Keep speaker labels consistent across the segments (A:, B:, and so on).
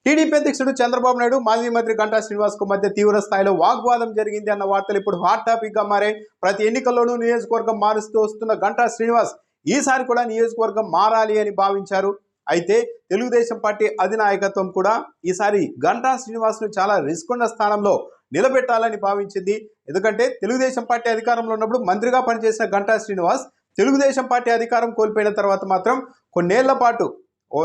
A: TDP అధ్యక్షుడు చంద్రబాబు నాయుడు మాజీ మంత్రి గంటా శ్రీనివాస్కు మధ్య తీవ్ర స్థాయిలో వాగ్వాదం జరిగింది అన్న వార్తలు ఇప్పుడు హాట్ టాపిక్గా మారాయి. ప్రతి ఎన్నికల్లోనూ నియోజకవర్గం మారుస్తూ వస్తున్న గంటా శ్రీనివాస్ ఈసారి కూడా నియోజకవర్గం మారాలి అని భావించారు. అయితే తెలుగుదేశం పార్టీ అధినాయకత్వం కూడా ఈసారి గంటా శ్రీనివాస్ను చాలా రిస్క్ ఉన్న స్థానంలో నిలబెట్టాలని భావించింది. ఎందుకంటే తెలుగుదేశం పార్టీ అధికారంలో ఉన్నప్పుడు మంత్రిగా పనిచేసిన గంటా శ్రీనివాస్ తెలుగుదేశం పార్టీ అధికారం కోల్పోయిన తర్వాత మాత్రం కొన్నేళ్ల పాటు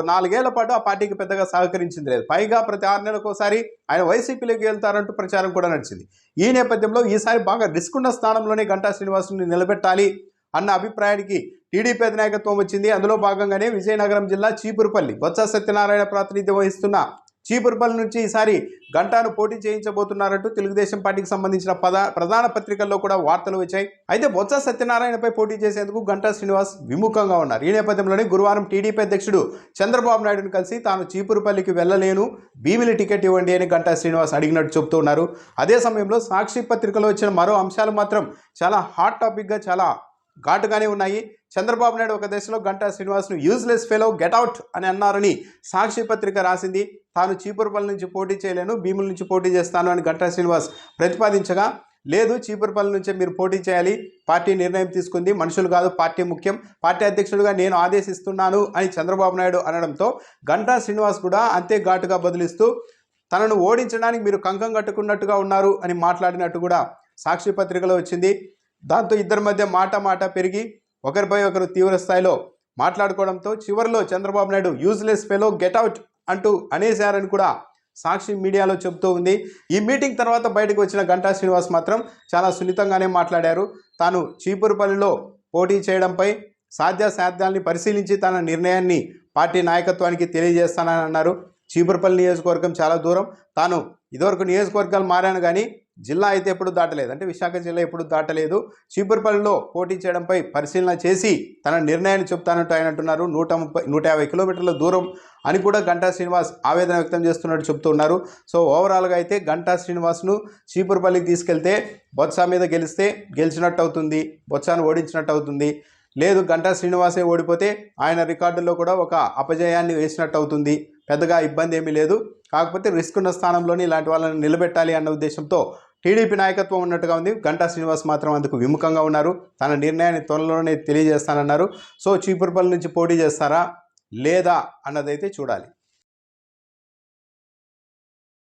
A: 4 ఏళ్ల పాటు ఆ పార్టీకి పెద్దగా సహకరించింది లేదు. పైగా ప్రతి 6 నెలలకు ఒకసారి ఆయన వైసీపీలోకి వెళ్తారంటూ ప్రచారం కూడా నడిచింది. ఈ నేపథ్యంలో ఈసారి బాగా రిస్క్ ఉన్న స్థానంలోనే గంటా శ్రీనివాస్ని నిలబెట్టాలి అన్న అభిప్రాయానికి టీడీపీ అధినాయకత్వం వచ్చింది. అందులో భాగంగానే విజయనగరం జిల్లా చీపురుపల్లి బొత్స సత్యనారాయణ ప్రాతినిధ్యం వహిస్తున్న చీపురుపల్లి నుంచి ఈసారి గంటాను పోటీ చేయించబోతున్నారంటూ తెలుగుదేశం పార్టీకి సంబంధించిన ప్రధాన పత్రికల్లో కూడా వార్తలు వచ్చాయి. అయితే బొత్స సత్యనారాయణపై పోటీ చేసేందుకు గంటా శ్రీనివాస్ విముఖంగా ఉన్నారు. ఈ నేపథ్యంలోనే గురువారం టీడీపీ అధ్యక్షుడు చంద్రబాబు నాయుడును కలిసి తాను చీపురుపల్లికి వెళ్ళలేను, భీమిలి టికెట్ ఇవ్వండి అని గంటా శ్రీనివాస్ అడిగినట్టు చెబుతున్నారు. అదే సమయంలో సాక్షి పత్రికలో వచ్చిన మరో అంశాలు మాత్రం చాలా హాట్ టాపిక్గా చాలా ఘాటుగానే ఉన్నాయి. చంద్రబాబు నాయుడు ఒక దశలో గంటా శ్రీనివాస్ను యూజ్లెస్ ఫెలో గెట్అవుట్ అని అన్నారని సాక్షి పత్రిక రాసింది. తాను చీపురుపల్లి నుంచి పోటీ చేయలేను, భీముల నుంచి పోటీ చేస్తాను అని గంటా శ్రీనివాస్ ప్రతిపాదించగా, లేదు చీపురుపల్లి నుంచే మీరు పోటీ చేయాలి, పార్టీ నిర్ణయం తీసుకుంది, మనుషులు కాదు పార్టీ ముఖ్యం, పార్టీ అధ్యక్షుడిగా నేను ఆదేశిస్తున్నాను అని చంద్రబాబు నాయుడు అనడంతో గంటా శ్రీనివాస్ కూడా అంతే ఘాటుగా బదులిస్తూ తనను ఓడించడానికి మీరు కంకం కట్టుకున్నట్టుగా ఉన్నారు అని మాట్లాడినట్టు కూడా సాక్షి పత్రికలో వచ్చింది. దాంతో ఇద్దరి మధ్య మాట పెరిగి ఒకరిపై ఒకరు తీవ్ర స్థాయిలో మాట్లాడుకోవడంతో చివరిలో Chandrababu Naidu useless fellow get out అంటూ అనేశారని కూడా సాక్షి మీడియాలో చెబుతూ ఉంది. ఈ మీటింగ్ తర్వాత బయటకు వచ్చిన గంటా శ్రీనివాస్ మాత్రం చాలా సున్నితంగానే మాట్లాడారు. తాను చీపురుపల్లిలో పోటీ చేయడంపై సాధ్యాసాధ్యాల్ని పరిశీలించి తన నిర్ణయాన్ని పార్టీ నాయకత్వానికి తెలియజేస్తానని అన్నారు. చీపురుపల్లి నియోజకవర్గం చాలా దూరం, తాను ఇదివరకు నియోజకవర్గాలు మారాను కానీ జిల్లా అయితే ఎప్పుడు దాటలేదు, అంటే విశాఖ జిల్లా ఎప్పుడు దాటలేదు. చీపురుపల్లిలో పోటీ చేయడంపై పరిశీలన చేసి తన నిర్ణయాన్ని చెప్తానంటూ ఆయన అంటున్నారు. 150 కిలోమీటర్ల దూరం అని కూడా గంటా శ్రీనివాస్ ఆవేదన వ్యక్తం చేస్తున్నట్టు చెప్తున్నారు. సో ఓవరాల్గా అయితే గంటా శ్రీనివాస్ను చీపురుపల్లికి తీసుకెళ్తే బొత్స మీద గెలిచినట్టు అవుతుంది, బొత్సను ఓడించినట్టు అవుతుంది. లేదు గంటా శ్రీనివాసే ఓడిపోతే ఆయన రికార్డుల్లో కూడా ఒక అపజయాన్ని వేసినట్టు అవుతుంది. పెద్దగా ఇబ్బంది ఏమీ లేదు. కాకపోతే రిస్క్ ఉన్న స్థానంలోని ఇలాంటి వాళ్ళని నిలబెట్టాలి అన్న ఉద్దేశంతో టీడీపీ నాయకత్వం ఉన్నట్టుగా ఉంది. గంటా శ్రీనివాస్ మాత్రం అందుకు విముఖంగా ఉన్నారు. తన నిర్ణయాన్ని త్వరలోనే తెలియజేస్తానన్నారు. సో చీపురుపల్లి నుంచి పోటీ చేస్తారా లేదా అన్నదైతే చూడాలి.